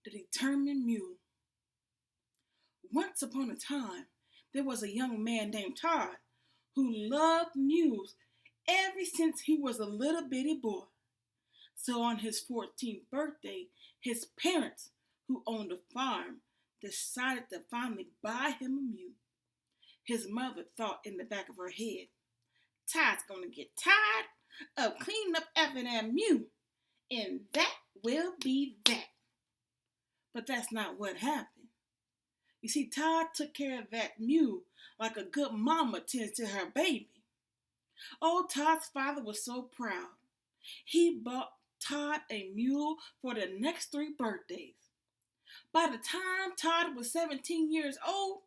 The Determined Mule. Once upon a time, there was a young man named Todd who loved mules ever since he was a little bitty boy. So on his 14th birthday, his parents, who owned a farm, decided to finally buy him a mule. His mother thought in the back of her head, Todd's gonna get tired of cleaning up after that mule, and that will be that. But that's not what happened. You see, Todd took care of that mule like a good mama tends to her baby. Oh, Todd's father was so proud. He bought Todd a mule for the next 3 birthdays. By the time Todd was 17 years old,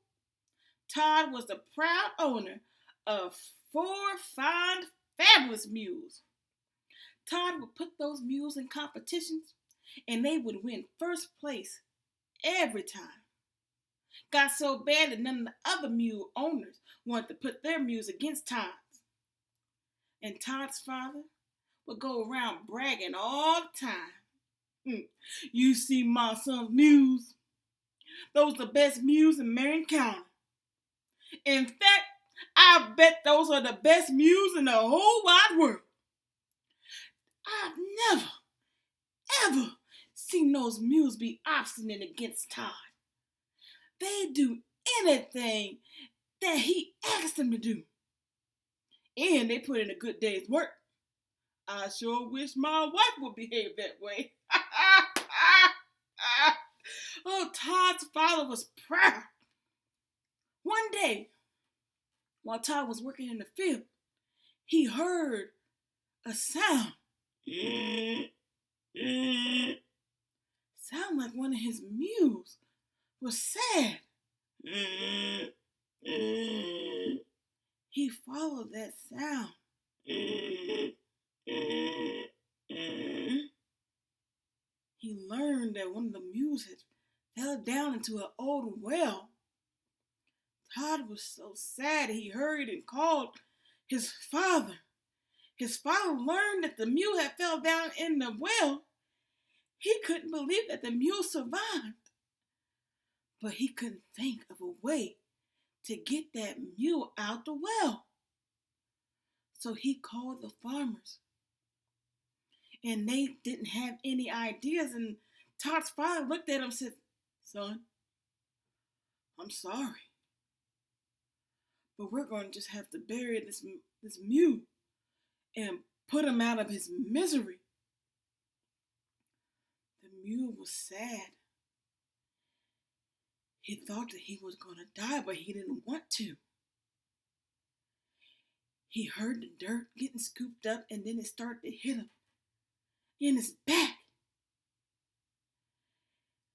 Todd was the proud owner of 4 fine, fabulous mules. Todd would put those mules in competitions, and they would win first place every time. Got so bad that none of the other mule owners wanted to put their mules against Todd's. And Todd's father would go around bragging all the time. You see my son's mules? Those are the best mules in Marion County. In fact, I bet those are the best mules in the whole wide world. I've never, ever seen those mules be obstinate against Todd. They do anything that he asks them to do. And they put in a good day's work. I sure wish my wife would behave that way. Oh, Todd's father was proud. One day, while Todd was working in the field, he heard a sound. Sound like one of his mules was sad. He followed that sound. He learned that one of the mules had fell down into an old well. Todd was so sad he hurried and called his father. His father learned that the mule had fell down in the well. He couldn't believe that the mule survived. But he couldn't think of a way to get that mule out the well. So he called the farmers. And they didn't have any ideas. And Todd's father looked at him and said, Son, I'm sorry, but we're going to just have to bury this mule and put him out of his misery. The mule was sad. He thought that he was going to die, but he didn't want to. He heard the dirt getting scooped up, and then it started to hit him in his back.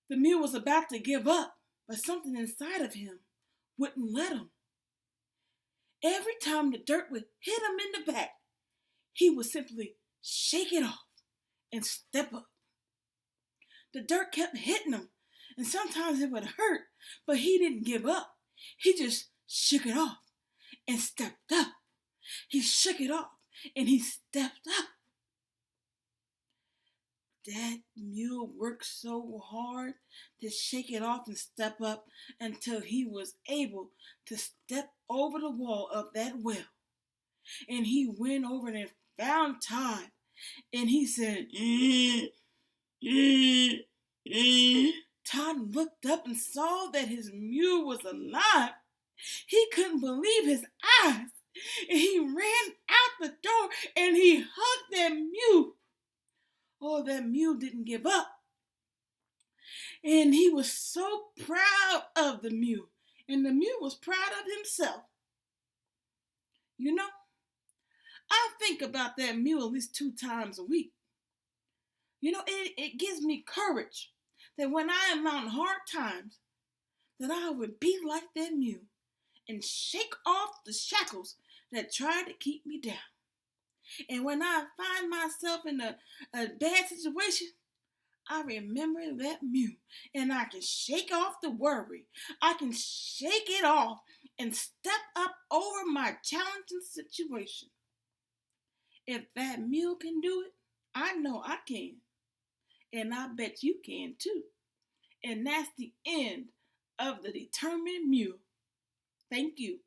The mule was about to give up, but something inside of him wouldn't let him. Every time the dirt would hit him in the back, he would simply shake it off and step up. The dirt kept hitting him, and sometimes it would hurt, but he didn't give up. He just shook it off and stepped up. He shook it off and he stepped up. That mule worked so hard to shake it off and step up until he was able to step over the wall of that well. And he went over and found Todd. And he said, Todd looked up and saw that his mule was alive. He couldn't believe his eyes. And he ran out the door and he hugged that mule. Oh, that mule didn't give up. And he was so proud of the mule. And the mule was proud of himself. You know, I think about that mule at least 2 times a week. You know, it gives me courage that when I am on hard times, that I would be like that mule and shake off the shackles that try to keep me down. And when I find myself in a bad situation, I remember that mule and I can shake off the worry. I can shake it off and step up over my challenging situation. If that mule can do it, I know I can. And I bet you can too. And that's the end of the Determined Mule. Thank you.